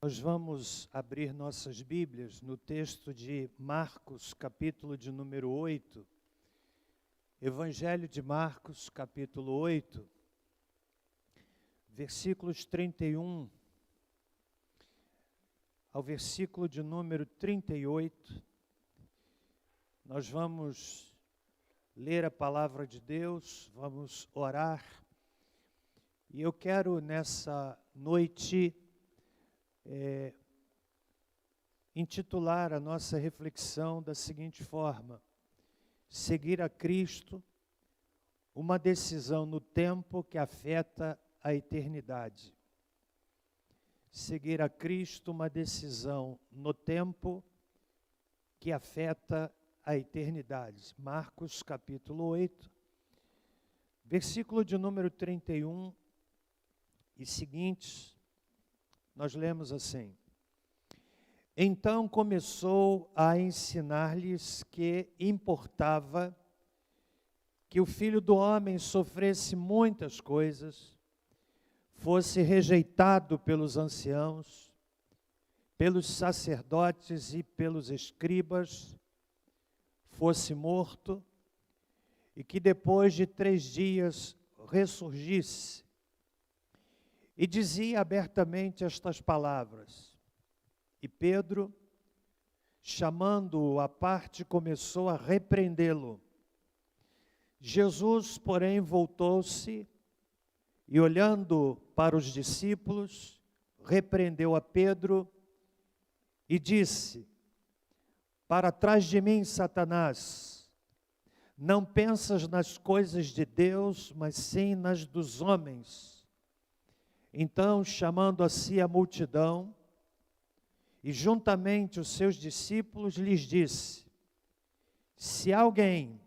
Nós vamos abrir nossas Bíblias no texto de Marcos, capítulo de número 8. Evangelho de Marcos, capítulo 8, versículos 31 ao versículo de número 38. Nós vamos ler a palavra de Deus, vamos orar. E eu quero nessa noite intitular a nossa reflexão da seguinte forma: seguir a Cristo, uma decisão no tempo que afeta a eternidade. Seguir a Cristo, uma decisão no tempo que afeta a eternidade. Marcos capítulo 8, versículo de número 31 e seguintes, nós lemos assim: Então começou a ensinar-lhes que importava que o Filho do Homem sofresse muitas coisas, fosse rejeitado pelos anciãos, pelos sacerdotes e pelos escribas, fosse morto, e que depois de 3 dias ressurgisse. E dizia abertamente estas palavras. E Pedro, chamando-o à parte, começou a repreendê-lo. Jesus, porém, voltou-se e, olhando para os discípulos, repreendeu a Pedro e disse: Para trás de mim, Satanás, não pensas nas coisas de Deus, mas sim nas dos homens. Então, chamando a si a multidão, e juntamente os seus discípulos, lhes disse: Se alguém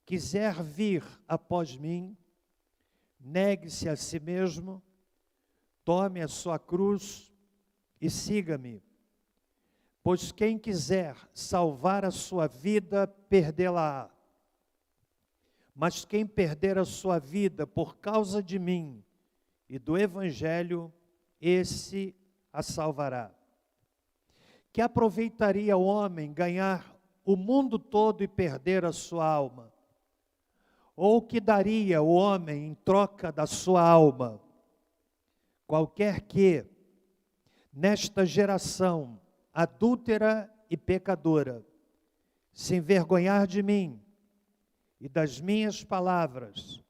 quiser vir após mim, negue-se a si mesmo, tome a sua cruz e siga-me. Pois quem quiser salvar a sua vida, perdê-la-á. Mas quem perder a sua vida por causa de mim e do Evangelho, esse a salvará. Que aproveitaria o homem ganhar o mundo todo e perder a sua alma? Ou que daria o homem em troca da sua alma? Qualquer que, nesta geração adúltera e pecadora, se envergonhar de mim e das minhas palavras,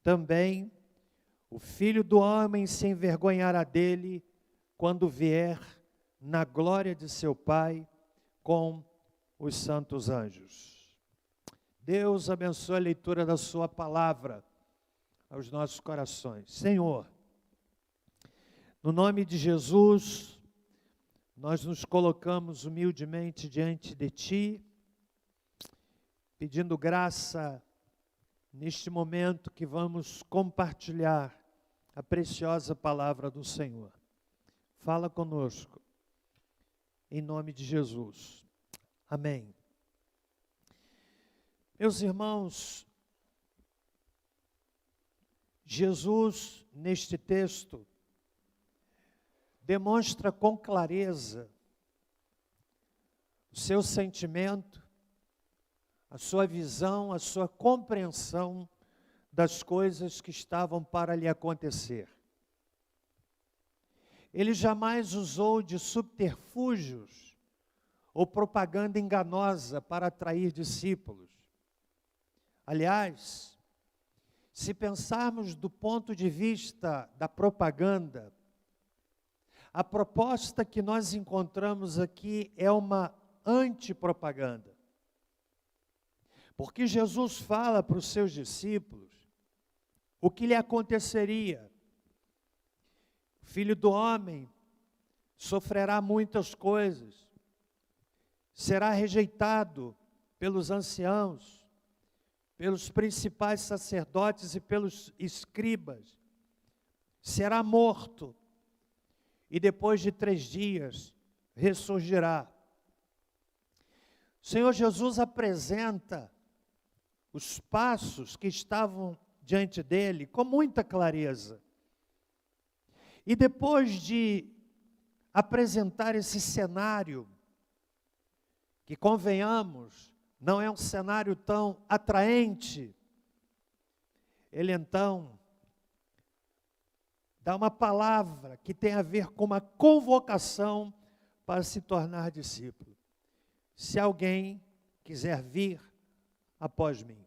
também o Filho do Homem se envergonhará dele quando vier na glória de seu Pai com os santos anjos. Deus abençoe a leitura da sua palavra aos nossos corações. Senhor, no nome de Jesus, nós nos colocamos humildemente diante de Ti, pedindo graça neste momento que vamos compartilhar a preciosa palavra do Senhor. Fala conosco, em nome de Jesus. Amém. Meus irmãos, Jesus, neste texto, demonstra com clareza o seu sentimento, a sua visão, a sua compreensão das coisas que estavam para lhe acontecer. Ele jamais usou de subterfúgios ou propaganda enganosa para atrair discípulos. Aliás, se pensarmos do ponto de vista da propaganda, a proposta que nós encontramos aqui é uma antipropaganda. Porque Jesus fala para os seus discípulos o que lhe aconteceria. O Filho do Homem sofrerá muitas coisas, será rejeitado pelos anciãos, pelos principais sacerdotes e pelos escribas, será morto e depois de 3 dias ressurgirá. O Senhor Jesus apresenta os passos que estavam diante dele com muita clareza. E depois de apresentar esse cenário, que convenhamos, não é um cenário tão atraente, ele então dá uma palavra que tem a ver com uma convocação para se tornar discípulo. Se alguém quiser vir após mim.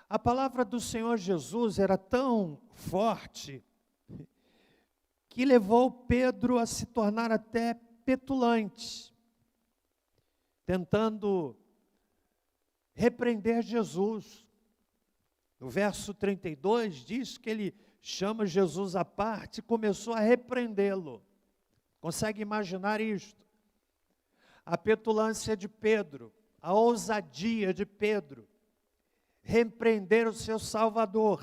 A palavra do Senhor Jesus era tão forte que levou Pedro a se tornar até petulante, tentando repreender Jesus. No verso 32 diz que ele chama Jesus à parte e começou a repreendê-lo. Consegue imaginar isto? A petulância de Pedro, a ousadia de Pedro, repreender o seu Salvador.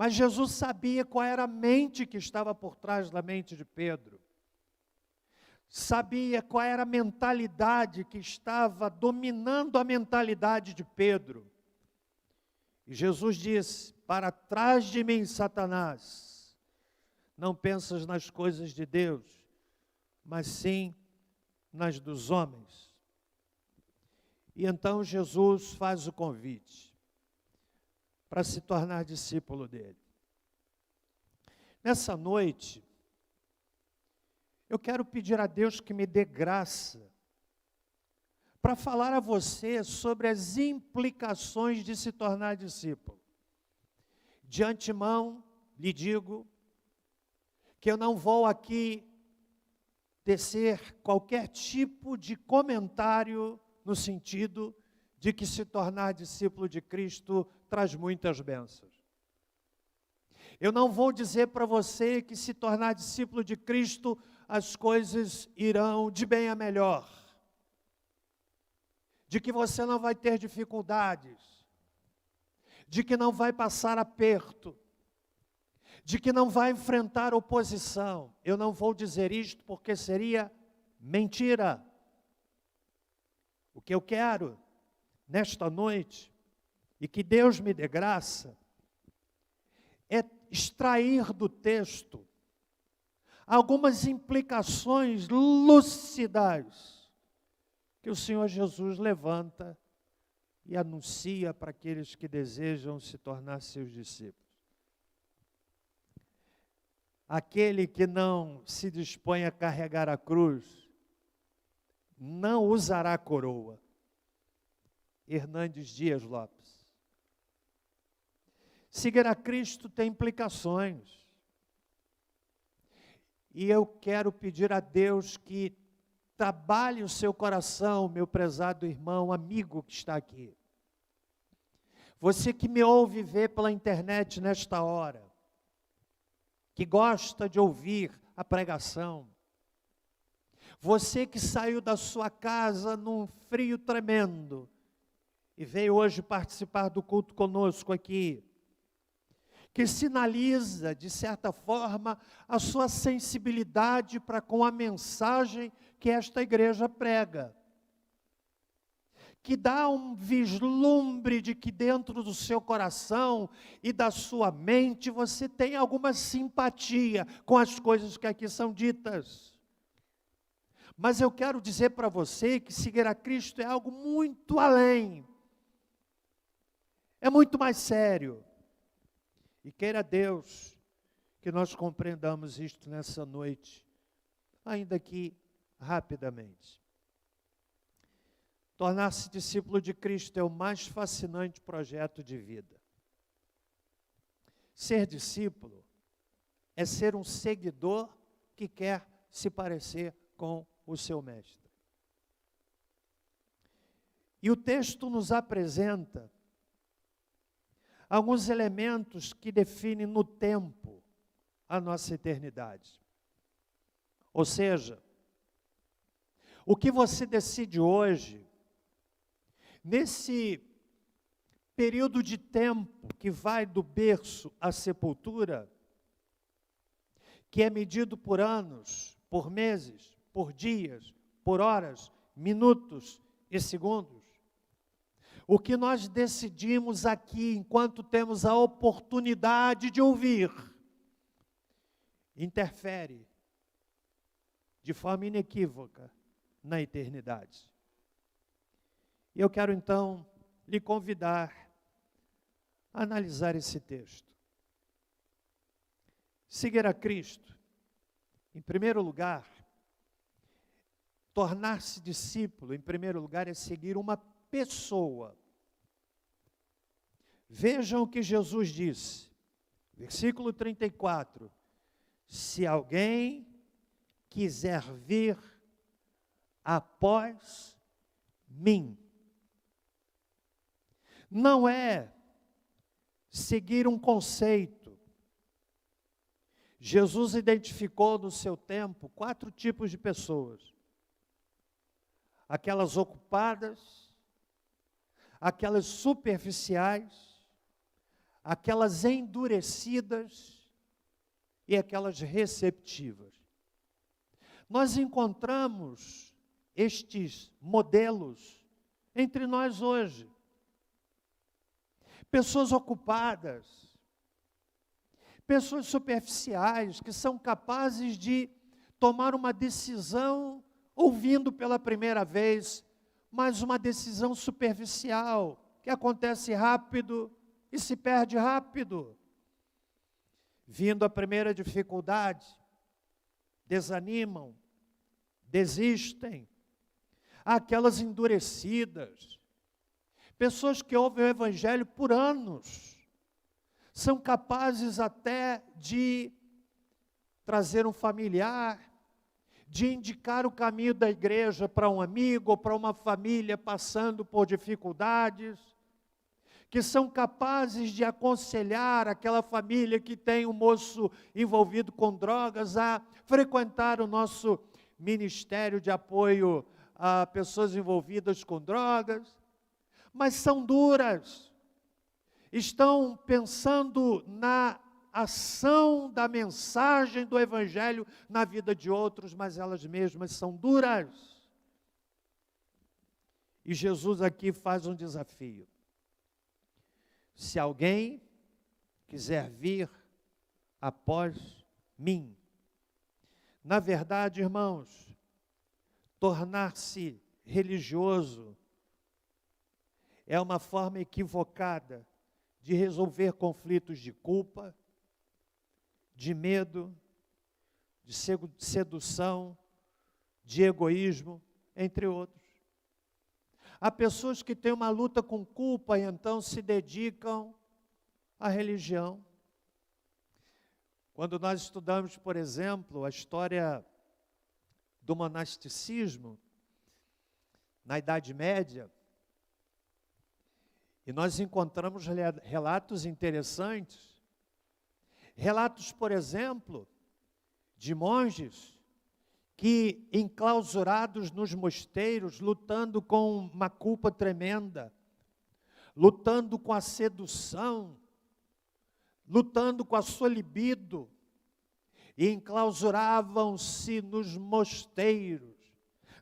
Mas Jesus sabia qual era a mente que estava por trás da mente de Pedro. Sabia qual era a mentalidade que estava dominando a mentalidade de Pedro. E Jesus disse: para trás de mim, Satanás, não pensas nas coisas de Deus, mas sim nas dos homens. E então Jesus faz o convite para se tornar discípulo dele. Nessa noite, eu quero pedir a Deus que me dê graça para falar a você sobre as implicações de se tornar discípulo. De antemão, lhe digo que eu não vou aqui tecer qualquer tipo de comentário no sentido de que se tornar discípulo de Cristo traz muitas bênçãos. Eu não vou dizer para você que se tornar discípulo de Cristo as coisas irão de bem a melhor, de que você não vai ter dificuldades, de que não vai passar aperto, de que não vai enfrentar oposição. Eu não vou dizer isto porque seria mentira. O que eu quero nesta noite, e que Deus me dê graça, é extrair do texto algumas implicações lúcidas que o Senhor Jesus levanta e anuncia para aqueles que desejam se tornar seus discípulos. Aquele que não se dispõe a carregar a cruz, não usará coroa. Hernandes Dias Lopes. Seguir a Cristo tem implicações. E eu quero pedir a Deus que trabalhe o seu coração, meu prezado irmão, amigo que está aqui. Você que me ouve ver pela internet nesta hora, que gosta de ouvir a pregação, você que saiu da sua casa num frio tremendo e veio hoje participar do culto conosco aqui, que sinaliza, de certa forma, a sua sensibilidade para com a mensagem que esta igreja prega, que dá um vislumbre de que dentro do seu coração e da sua mente você tem alguma simpatia com as coisas que aqui são ditas. Mas eu quero dizer para você que seguir a Cristo é algo muito além, é muito mais sério. E queira Deus que nós compreendamos isto nessa noite, ainda que rapidamente. Tornar-se discípulo de Cristo é o mais fascinante projeto de vida. Ser discípulo é ser um seguidor que quer se parecer com o seu mestre. E o texto nos apresenta alguns elementos que definem no tempo a nossa eternidade. Ou seja, o que você decide hoje, nesse período de tempo que vai do berço à sepultura, que é medido por anos, por meses, por dias, por horas, minutos e segundos, o que nós decidimos aqui, enquanto temos a oportunidade de ouvir, interfere de forma inequívoca na eternidade. E eu quero então lhe convidar a analisar esse texto. Seguir a Cristo, em primeiro lugar, tornar-se discípulo, em primeiro lugar, é seguir uma pessoa. Vejam o que Jesus disse, versículo 34, se alguém quiser vir após mim, não é seguir um conceito. Jesus identificou no seu tempo 4 tipos de pessoas: aquelas ocupadas, aquelas superficiais, aquelas endurecidas e aquelas receptivas. Nós encontramos estes modelos entre nós hoje. Pessoas ocupadas, pessoas superficiais, que são capazes de tomar uma decisão ouvindo pela primeira vez, mas uma decisão superficial, que acontece rápido e se perde rápido. Vindo a primeira dificuldade, desanimam, desistem. Há aquelas endurecidas, pessoas que ouvem o Evangelho por anos, são capazes até de trazer um familiar, de indicar o caminho da igreja para um amigo ou para uma família passando por dificuldades, que são capazes de aconselhar aquela família que tem um moço envolvido com drogas a frequentar o nosso ministério de apoio a pessoas envolvidas com drogas, mas são duras, estão pensando na ação da mensagem do Evangelho na vida de outros, mas elas mesmas são duras. E Jesus aqui faz um desafio. Se alguém quiser vir após mim, na verdade, irmãos, tornar-se religioso é uma forma equivocada de resolver conflitos de culpa, de medo, de sedução, de egoísmo, entre outros. Há pessoas que têm uma luta com culpa e então se dedicam à religião. Quando nós estudamos, por exemplo, a história do monasticismo na Idade Média, e nós encontramos relatos interessantes, relatos, por exemplo, de monges que, enclausurados nos mosteiros, lutando com uma culpa tremenda, lutando com a sedução, lutando com a sua libido, e enclausuravam-se nos mosteiros,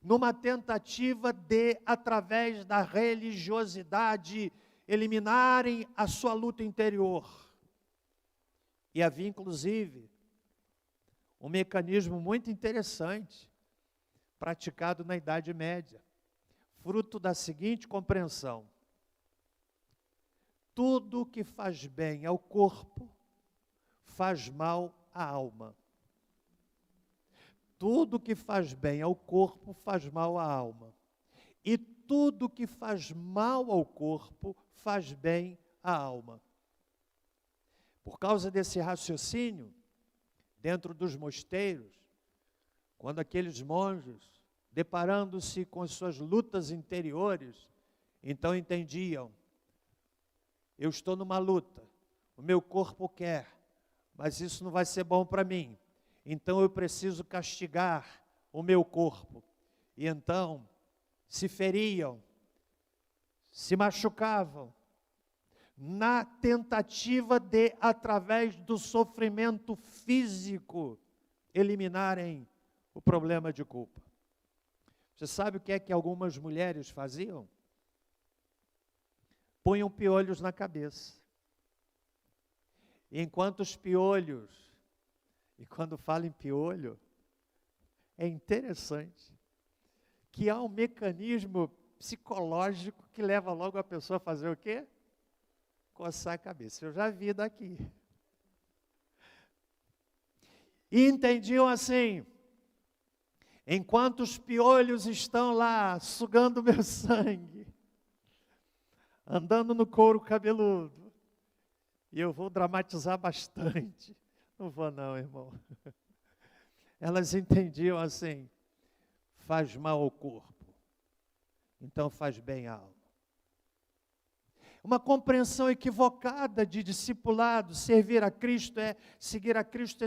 numa tentativa de, através da religiosidade, eliminarem a sua luta interior. E havia, inclusive, um mecanismo muito interessante, praticado na Idade Média, fruto da seguinte compreensão: tudo que faz bem ao corpo, faz mal à alma. Tudo que faz bem ao corpo, faz mal à alma. E tudo que faz mal ao corpo, faz bem à alma. Por causa desse raciocínio, dentro dos mosteiros, quando aqueles monges, deparando-se com as suas lutas interiores, então entendiam: eu estou numa luta, o meu corpo quer, mas isso não vai ser bom para mim, então eu preciso castigar o meu corpo. E então se feriam, se machucavam, na tentativa de, através do sofrimento físico, eliminarem o problema de culpa. Você sabe o que é que algumas mulheres faziam? Punham piolhos na cabeça. E enquanto os piolhos E quando fala em piolho, é interessante que há um mecanismo psicológico que leva logo a pessoa a fazer o quê? Coçar a cabeça. Eu já vi daqui. E entendiam assim: enquanto os piolhos estão lá sugando meu sangue, andando no couro cabeludo, e eu vou dramatizar bastante. Não vou não, irmão. Elas entendiam assim: faz mal ao corpo, então faz bem à alma. Uma compreensão equivocada de discipulado, seguir a Cristo é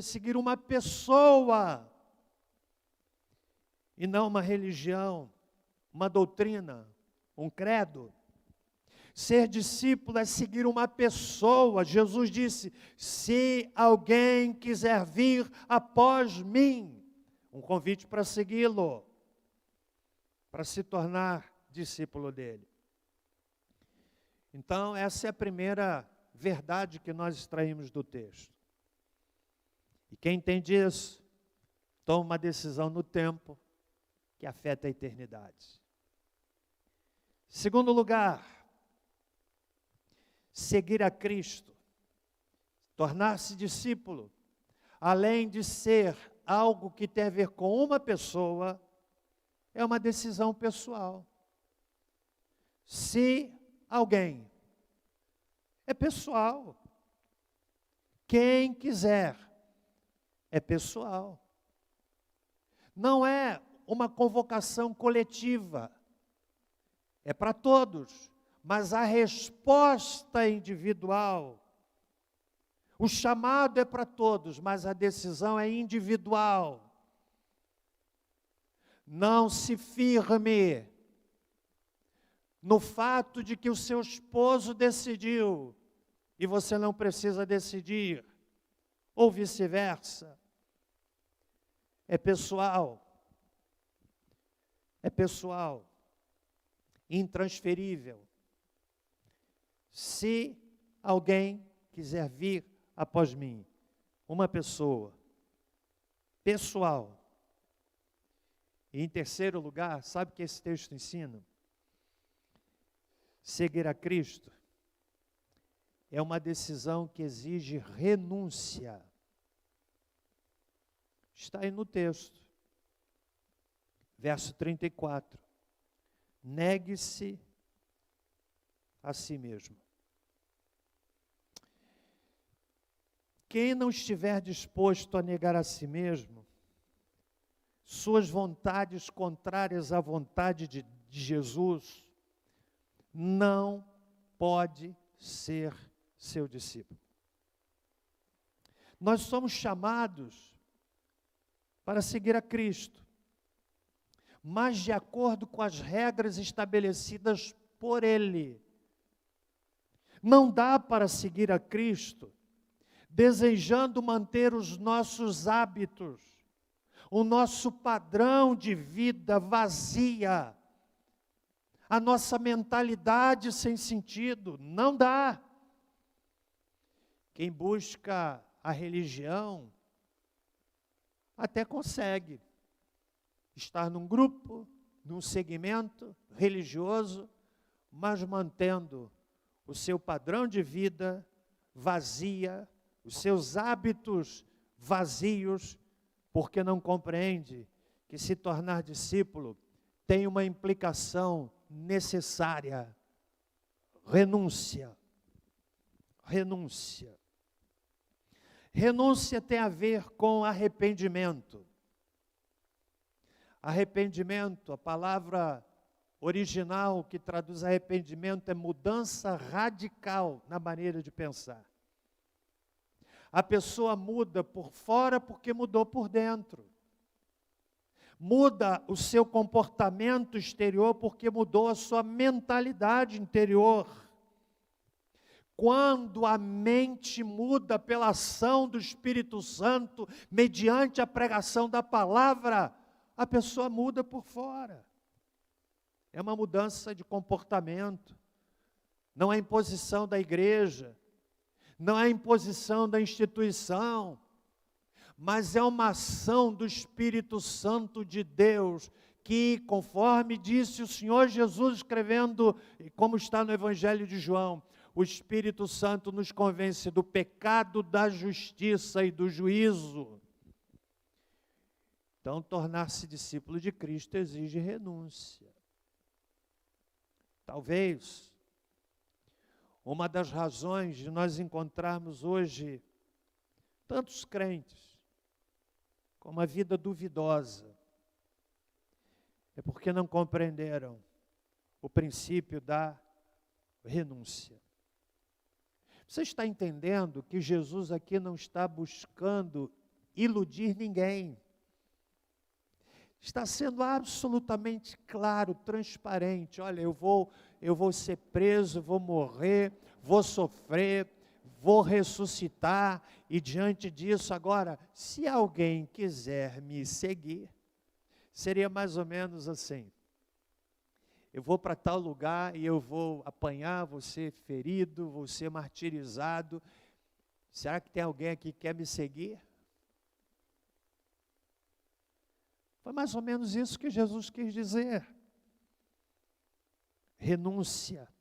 seguir uma pessoa, e não uma religião, uma doutrina, um credo. Ser discípulo é seguir uma pessoa. Jesus disse: se alguém quiser vir após mim, um convite para segui-lo, para se tornar discípulo dele. Então, essa é a primeira verdade que nós extraímos do texto. E quem entende isso, toma uma decisão no tempo que afeta a eternidade. Segundo lugar, seguir a Cristo, tornar-se discípulo, além de ser algo que tem a ver com uma pessoa, é uma decisão pessoal. Se alguém, é pessoal. Quem quiser, é pessoal. Não é uma convocação coletiva, é para todos, mas a resposta é individual. O chamado é para todos, mas a decisão é individual. Não se firme no fato de que o seu esposo decidiu e você não precisa decidir, ou vice-versa. É pessoal. É pessoal. Intransferível. Se alguém quiser vir após mim, uma pessoa, pessoal. E em terceiro lugar, sabe o que esse texto ensina? Seguir a Cristo é uma decisão que exige renúncia. Está aí no texto, verso 34. Negue-se a si mesmo. Quem não estiver disposto a negar a si mesmo, suas vontades contrárias à vontade de Jesus, não pode ser seu discípulo. Nós somos chamados para seguir a Cristo, mas de acordo com as regras estabelecidas por Ele. Não dá para seguir a Cristo desejando manter os nossos hábitos, o nosso padrão de vida vazia, a nossa mentalidade sem sentido. Não dá. Quem busca a religião até consegue estar num grupo, num segmento religioso, mas mantendo o seu padrão de vida vazia, os seus hábitos vazios, porque não compreende que se tornar discípulo tem uma implicação necessária: renúncia. Renúncia. Renúncia tem a ver com arrependimento. Arrependimento, a palavra original que traduz arrependimento é mudança radical na maneira de pensar. A pessoa muda por fora porque mudou por dentro. Muda o seu comportamento exterior porque mudou a sua mentalidade interior. Quando a mente muda pela ação do Espírito Santo, mediante a pregação da palavra, a pessoa muda por fora. É uma mudança de comportamento. Não é imposição da igreja, não é imposição da instituição, mas é uma ação do Espírito Santo de Deus, que, conforme disse o Senhor Jesus escrevendo, como está no Evangelho de João, o Espírito Santo nos convence do pecado, da justiça e do juízo. Então, tornar-se discípulo de Cristo exige renúncia. Talvez uma das razões de nós encontrarmos hoje tantos crentes com uma vida duvidosa é porque não compreenderam o princípio da renúncia. Você está entendendo que Jesus aqui não está buscando iludir ninguém. Está sendo absolutamente claro, transparente. Olha, eu vou ser preso, vou morrer, vou sofrer, vou ressuscitar, e diante disso, agora, se alguém quiser me seguir, seria mais ou menos assim: eu vou para tal lugar e eu vou apanhar, vou ser ferido, vou ser martirizado. Será que tem alguém aqui que quer me seguir? Foi mais ou menos isso que Jesus quis dizer. Renúncia.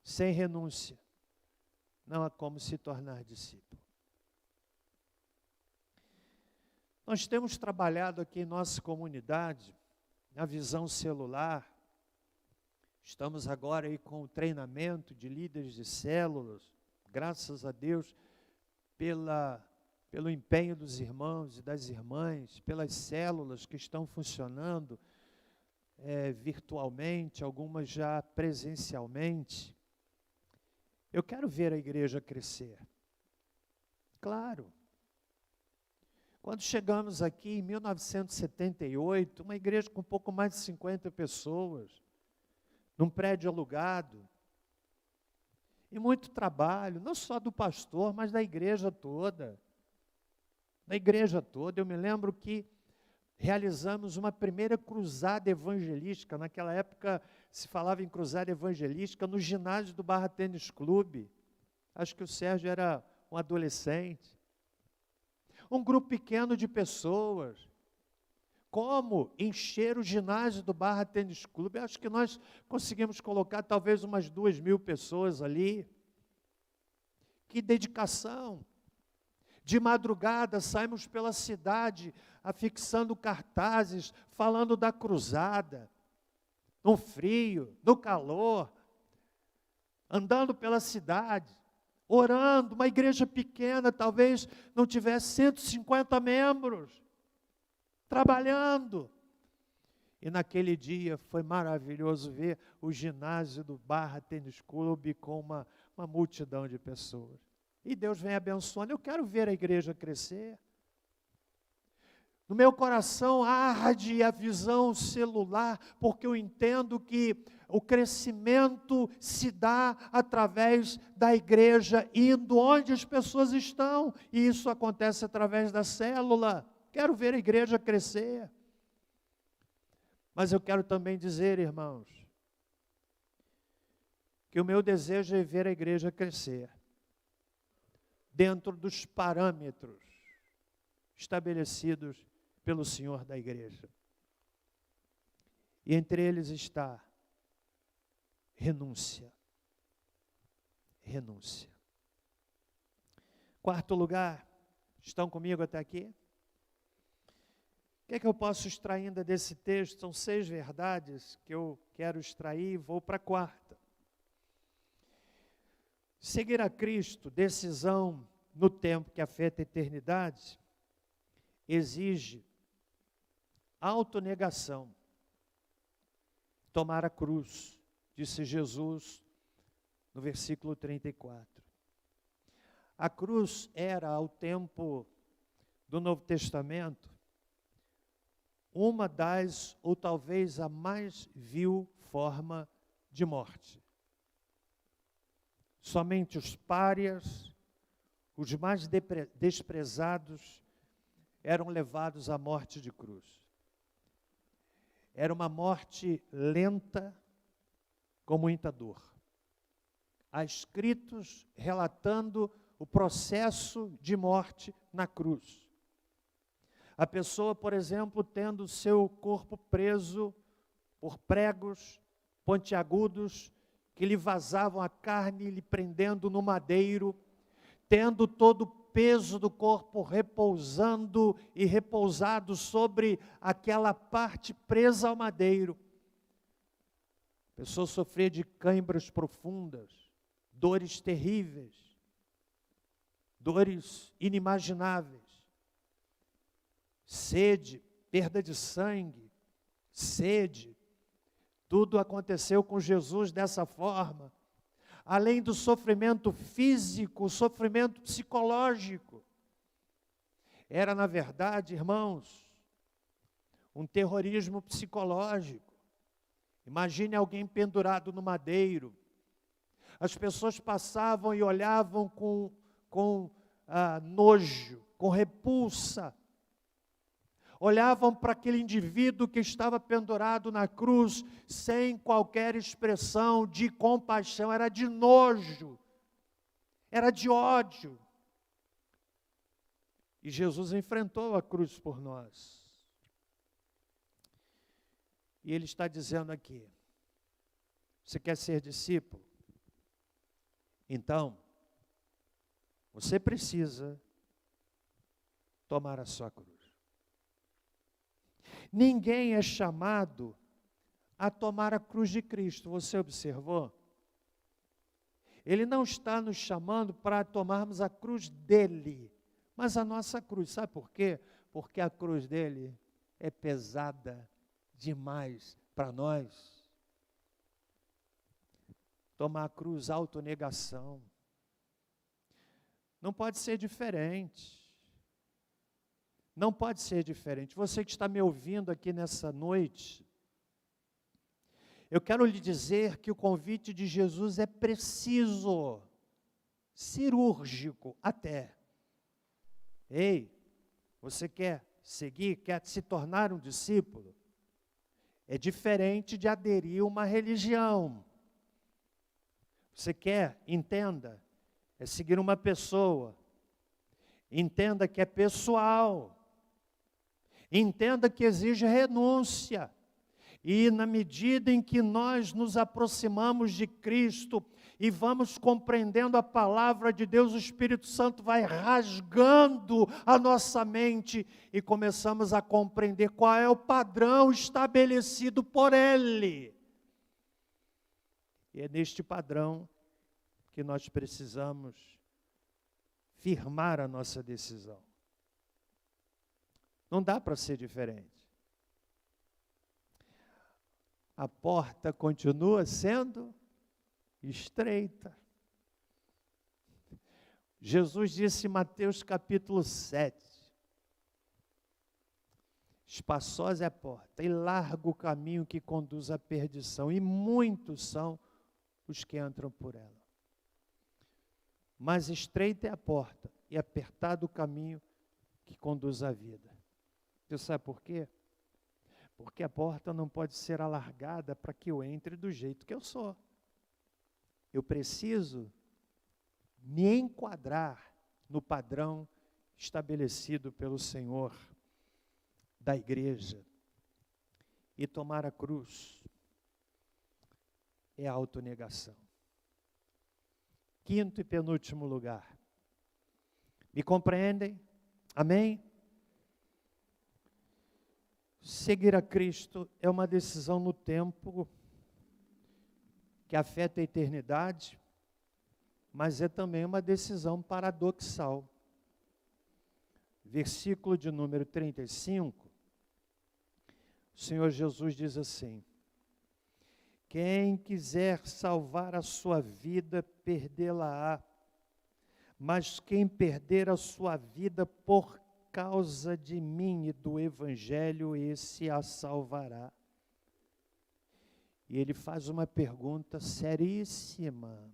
Sem renúncia, não há como se tornar discípulo. Nós temos trabalhado aqui em nossa comunidade, na visão celular. Estamos agora aí com o treinamento de líderes de células, graças a Deus, pelo empenho dos irmãos e das irmãs, pelas células que estão funcionando virtualmente, algumas já presencialmente. Eu quero ver a igreja crescer. Claro. Quando chegamos aqui em 1978, uma igreja com um pouco mais de 50 pessoas, num prédio alugado, e muito trabalho, não só do pastor, mas da igreja toda. Da igreja toda. Eu me lembro que realizamos uma primeira cruzada evangelística. Naquela época se falava em cruzada evangelística no ginásio do Barra Tênis Clube. Acho que o Sérgio era um adolescente. Um grupo pequeno de pessoas. Como encher o ginásio do Barra Tênis Clube? Acho que nós conseguimos colocar talvez umas 2.000 pessoas ali. Que dedicação! De madrugada saímos pela cidade, afixando cartazes, falando da cruzada, no frio, no calor, andando pela cidade, orando. Uma igreja pequena, talvez não tivesse 150 membros, trabalhando. E naquele dia foi maravilhoso ver o ginásio do Barra Tênis Clube com uma multidão de pessoas. E Deus vem abençoando. Eu quero ver a igreja crescer. No meu coração arde a visão celular, porque eu entendo que o crescimento se dá através da igreja, indo onde as pessoas estão, e isso acontece através da célula. Quero ver a igreja crescer. Mas eu quero também dizer, irmãos, que o meu desejo é ver a igreja crescer dentro dos parâmetros estabelecidos pelo Senhor da igreja. E entre eles está renúncia. Renúncia. Quarto lugar, estão comigo até aqui? O que é que eu posso extrair ainda desse texto? São 6 verdades que eu quero extrair e vou para a quarta. Seguir a Cristo, decisão no tempo que afeta a eternidade, exige autonegação. Tomar a cruz, disse Jesus no versículo 34. A cruz era, ao tempo do Novo Testamento, uma das, ou talvez a mais vil forma de morte. Somente os párias, os mais desprezados, eram levados à morte de cruz. Era uma morte lenta, com muita dor. Há escritos relatando o processo de morte na cruz. A pessoa, por exemplo, tendo seu corpo preso por pregos pontiagudos que lhe vazavam a carne, lhe prendendo no madeiro, tendo todo o peso do corpo repousando e repousado sobre aquela parte presa ao madeiro. A pessoa sofria de cãibras profundas, dores terríveis, dores inimagináveis, sede, perda de sangue, sede. Tudo aconteceu com Jesus dessa forma. Além do sofrimento físico, o sofrimento psicológico. Era, na verdade, irmãos, um terrorismo psicológico. Imagine alguém pendurado no madeiro. As pessoas passavam e olhavam com nojo, com repulsa. Olhavam para aquele indivíduo que estava pendurado na cruz, sem qualquer expressão de compaixão, era de nojo, era de ódio. E Jesus enfrentou a cruz por nós. E Ele está dizendo aqui, você quer ser discípulo? Então, você precisa tomar a sua cruz. Ninguém é chamado a tomar a cruz de Cristo, você observou? Ele não está nos chamando para tomarmos a cruz dele, mas a nossa cruz. Sabe por quê? Porque a cruz dele é pesada demais para nós. Tomar a cruz, autonegação. Não pode ser diferente. Não pode ser diferente. Você que está me ouvindo aqui nessa noite, eu quero lhe dizer que o convite de Jesus é preciso, cirúrgico até. Ei, você quer seguir, quer se tornar um discípulo? É diferente de aderir a uma religião. Você quer, entenda, é seguir uma pessoa. Entenda que é pessoal. Entenda que exige renúncia. E na medida em que nós nos aproximamos de Cristo e vamos compreendendo a palavra de Deus, o Espírito Santo vai rasgando a nossa mente e começamos a compreender qual é o padrão estabelecido por Ele. E é neste padrão que nós precisamos firmar a nossa decisão. Não dá para ser diferente. A porta continua sendo estreita. Jesus disse em Mateus capítulo 7, espaçosa é a porta e largo o caminho que conduz à perdição, e muitos são os que entram por ela. Mas estreita é a porta e apertado o caminho que conduz à vida. Você sabe por quê? Porque a porta não pode ser alargada para que eu entre do jeito que eu sou. Eu preciso me enquadrar no padrão estabelecido pelo Senhor da igreja. E tomar a cruz é a autonegação. Quinto e penúltimo lugar. Me compreendem? Amém? Seguir a Cristo é uma decisão no tempo que afeta a eternidade, mas é também uma decisão paradoxal. Versículo de número 35, o Senhor Jesus diz assim: quem quiser salvar a sua vida, perdê-la-á, mas quem perder a sua vida por causa de mim e do Evangelho, esse a salvará. E ele faz uma pergunta seríssima: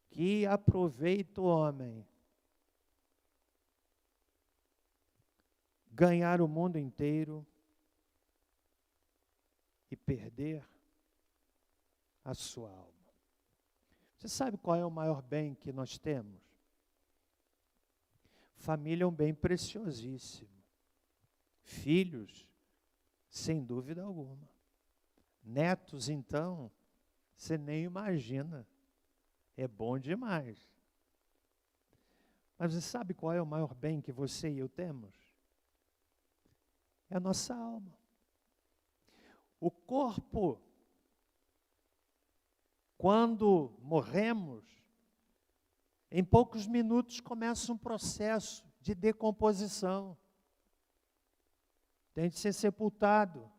que aproveita o homem ganhar o mundo inteiro e perder a sua alma? Você sabe qual é o maior bem que nós temos? Família é um bem preciosíssimo. Filhos, sem dúvida alguma. Netos, então, você nem imagina. É bom demais. Mas você sabe qual é o maior bem que você e eu temos? É a nossa alma. O corpo, quando morremos, em poucos minutos começa um processo de decomposição. Tem de ser sepultado.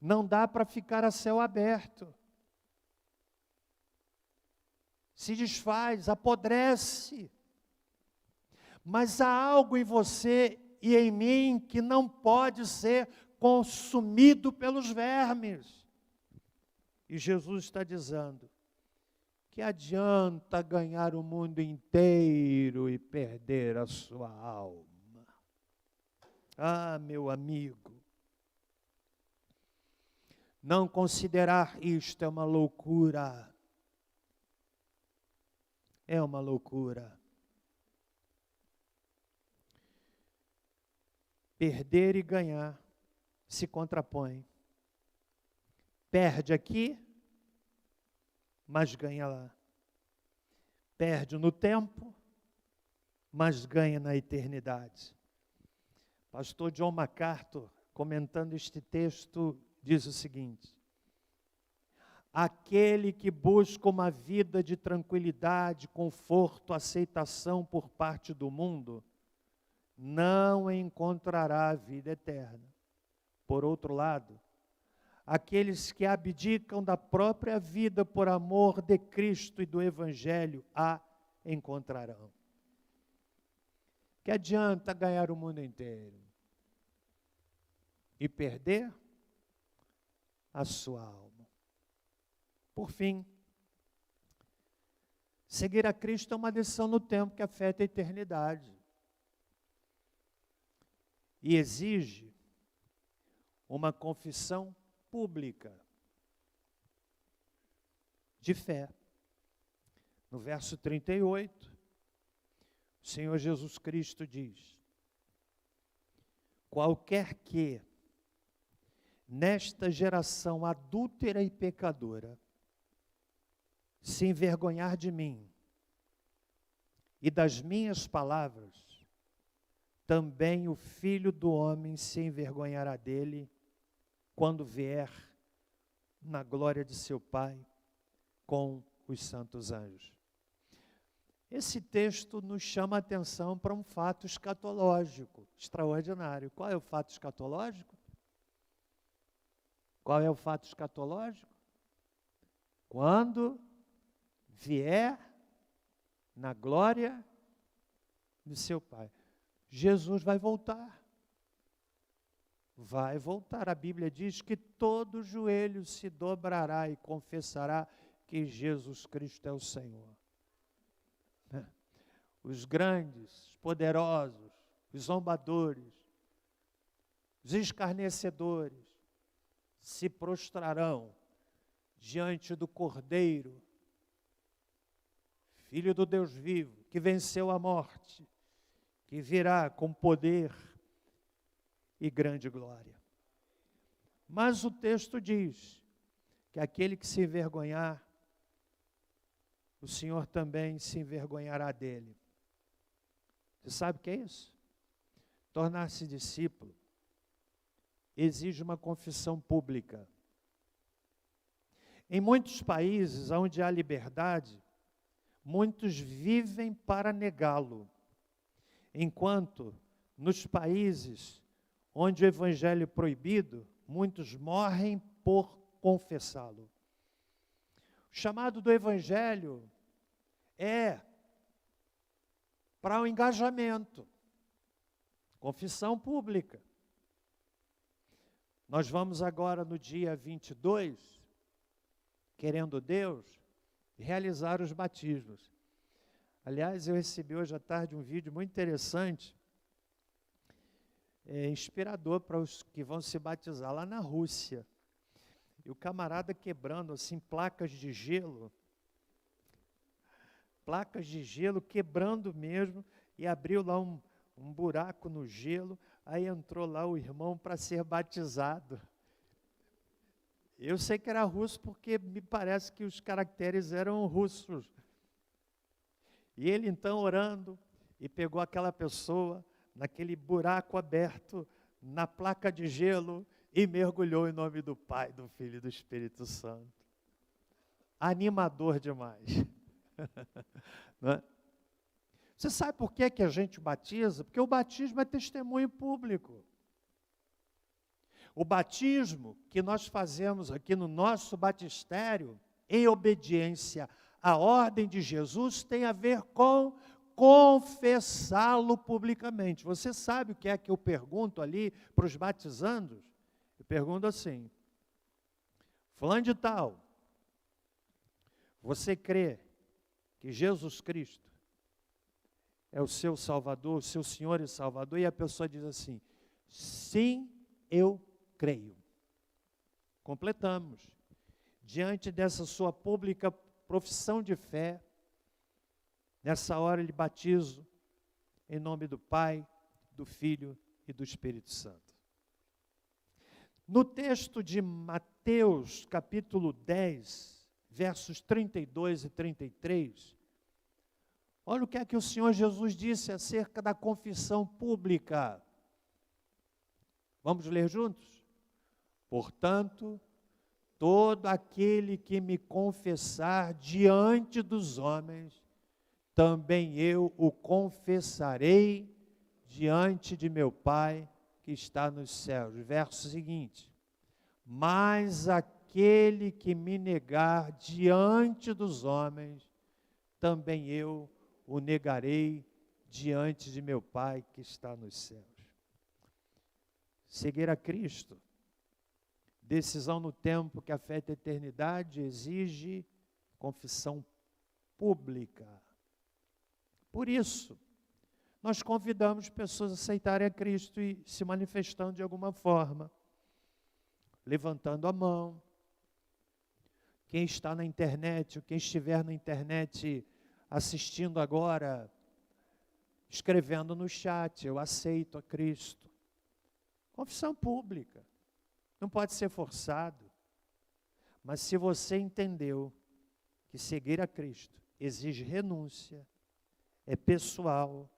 Não dá para ficar a céu aberto. Se desfaz, apodrece. Mas há algo em você e em mim que não pode ser consumido pelos vermes. E Jesus está dizendo: que adianta ganhar o mundo inteiro e perder a sua alma? Ah, meu amigo, não considerar isto é uma loucura. É uma loucura. Perder e ganhar se contrapõem. Perde aqui, mas ganha lá. Perde no tempo, mas ganha na eternidade. Pastor John MacArthur, comentando este texto, diz o seguinte: aquele que busca uma vida de tranquilidade, conforto, aceitação por parte do mundo, não encontrará a vida eterna. Por outro lado, aqueles que abdicam da própria vida por amor de Cristo e do Evangelho a encontrarão. Que adianta ganhar o mundo inteiro e perder a sua alma? Por fim, seguir a Cristo é uma decisão no tempo que afeta a eternidade e exige uma confissão pública de fé. No verso 38, o Senhor Jesus Cristo diz: qualquer que nesta geração adúltera e pecadora se envergonhar de mim e das minhas palavras, também o Filho do Homem se envergonhará dele quando vier na glória de seu Pai com os santos anjos. Esse texto nos chama a atenção para um fato escatológico extraordinário. Qual é o fato escatológico? Qual é o fato escatológico? Quando vier na glória de seu Pai. Jesus vai voltar. Vai voltar. A Bíblia diz que todo joelho se dobrará e confessará que Jesus Cristo é o Senhor. Os grandes, os poderosos, os zombadores, os escarnecedores se prostrarão diante do Cordeiro, Filho do Deus vivo, que venceu a morte, que virá com poder e grande glória. Mas o texto diz que aquele que se envergonhar, o Senhor também se envergonhará dele. Você sabe o que é isso? Tornar-se discípulo exige uma confissão pública. Em muitos países onde há liberdade, muitos vivem para negá-lo, enquanto nos países onde o evangelho é proibido, muitos morrem por confessá-lo. O chamado do evangelho é para o engajamento, confissão pública. Nós vamos agora no dia 22, querendo Deus, realizar os batismos. Aliás, eu recebi hoje à tarde um vídeo muito interessante, inspirador para os que vão se batizar lá na Rússia. E o camarada quebrando assim placas de gelo placas de gelo, quebrando mesmo, e abriu lá um buraco no gelo, aí entrou lá o irmão para ser batizado. Eu sei que era russo porque me parece que os caracteres eram russos. E ele então orando, e pegou aquela pessoa naquele buraco aberto, na placa de gelo, e mergulhou em nome do Pai, do Filho e do Espírito Santo. Animador demais. Não é? Você sabe por que a gente batiza? Porque o batismo é testemunho público. O batismo que nós fazemos aqui no nosso batistério, em obediência à ordem de Jesus, tem a ver com confessá-lo publicamente. Você sabe o que é que eu pergunto ali para os batizandos? Eu pergunto assim: fulano de tal, você crê que Jesus Cristo é o seu Salvador, o seu Senhor e Salvador? E a pessoa diz assim: sim, eu creio. Completamos. Diante dessa sua pública profissão de fé, nessa hora lhe batizo em nome do Pai, do Filho e do Espírito Santo. No texto de Mateus, capítulo 10, versos 32 e 33, olha o que é que o Senhor Jesus disse acerca da confissão pública. Vamos ler juntos? Portanto, todo aquele que me confessar diante dos homens, também eu o confessarei diante de meu Pai que está nos céus. Verso seguinte: mas aquele que me negar diante dos homens, também eu o negarei diante de meu Pai que está nos céus. Seguir a Cristo, decisão no tempo que afeta a eternidade, exige confissão pública. Por isso, nós convidamos pessoas a aceitarem a Cristo e se manifestando de alguma forma, levantando a mão. Quem está na internet, ou quem estiver na internet assistindo agora, escrevendo no chat: eu aceito a Cristo. Confissão pública, não pode ser forçado. Mas se você entendeu que seguir a Cristo exige renúncia, é pessoal,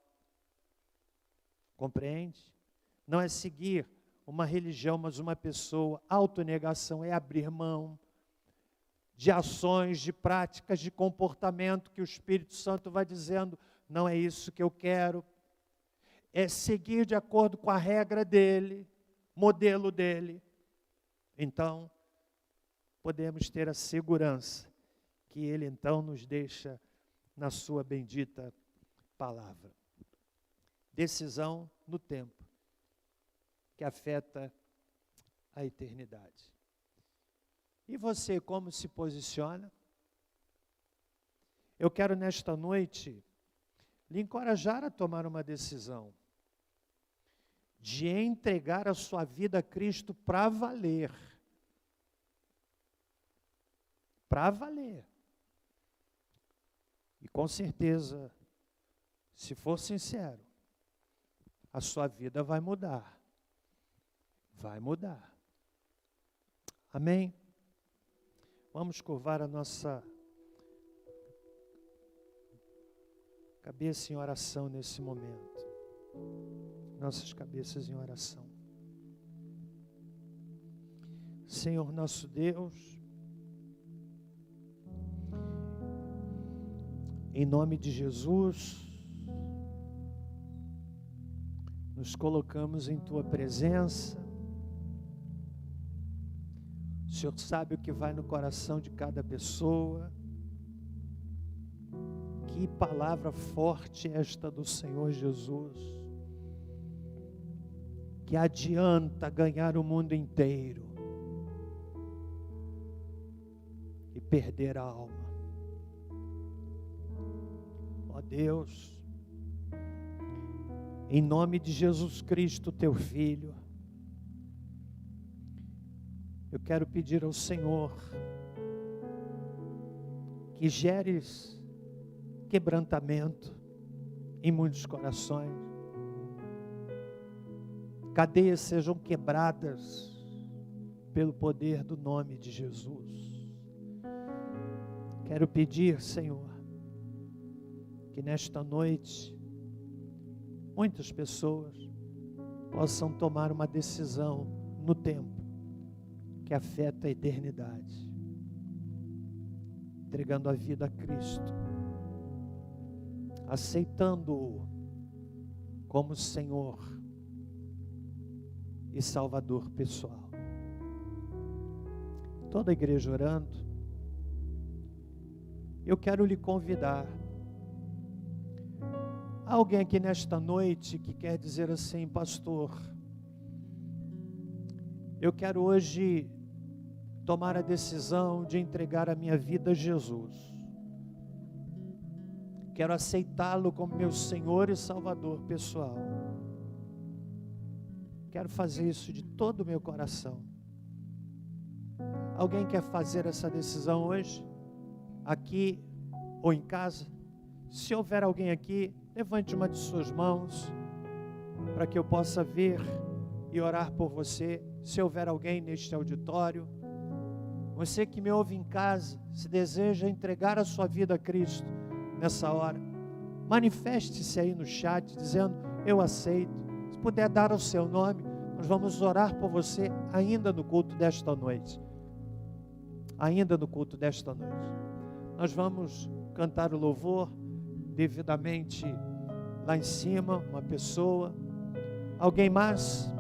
compreende? Não é seguir uma religião, mas uma pessoa. Autonegação é abrir mão de ações, de práticas, de comportamento que o Espírito Santo vai dizendo: não é isso que eu quero. É seguir de acordo com a regra dele, modelo dele. Então, podemos ter a segurança que ele então nos deixa na sua bendita palavra. Decisão no tempo que afeta a eternidade. E você, como se posiciona? Eu quero nesta noite lhe encorajar a tomar uma decisão de entregar a sua vida a Cristo para valer. Para valer. E com certeza, se for sincero, a sua vida vai mudar. Vai mudar. Amém? Vamos curvar a nossa cabeça em oração nesse momento. Nossas cabeças em oração. Senhor nosso Deus, em nome de Jesus, nos colocamos em Tua presença. O Senhor sabe o que vai no coração de cada pessoa. Que palavra forte esta do Senhor Jesus, que adianta ganhar o mundo inteiro e perder a alma. Ó Deus, em nome de Jesus Cristo, Teu Filho, eu quero pedir ao Senhor que quebrantamento em muitos corações. Cadeias sejam quebradas pelo poder do nome de Jesus. Quero pedir, Senhor, que nesta noite muitas pessoas possam tomar uma decisão no tempo que afeta a eternidade, entregando a vida a Cristo, aceitando-o como Senhor e Salvador pessoal. Toda a igreja orando, eu quero lhe convidar. Há alguém aqui nesta noite que quer dizer assim: pastor, eu quero hoje tomar a decisão de entregar a minha vida a Jesus. Quero aceitá-lo como meu Senhor e Salvador pessoal. Quero fazer isso de todo o meu coração. Alguém quer fazer essa decisão hoje? Aqui ou em casa? Se houver alguém aqui, levante uma de suas mãos, para que eu possa ver e orar por você. Se houver alguém neste auditório, você que me ouve em casa, se deseja entregar a sua vida a Cristo nessa hora, manifeste-se aí no chat, dizendo: eu aceito. Se puder dar o seu nome, nós vamos orar por você ainda no culto desta noite. Ainda no culto desta noite. Nós vamos cantar o louvor devidamente lá em cima, uma pessoa. Alguém mais?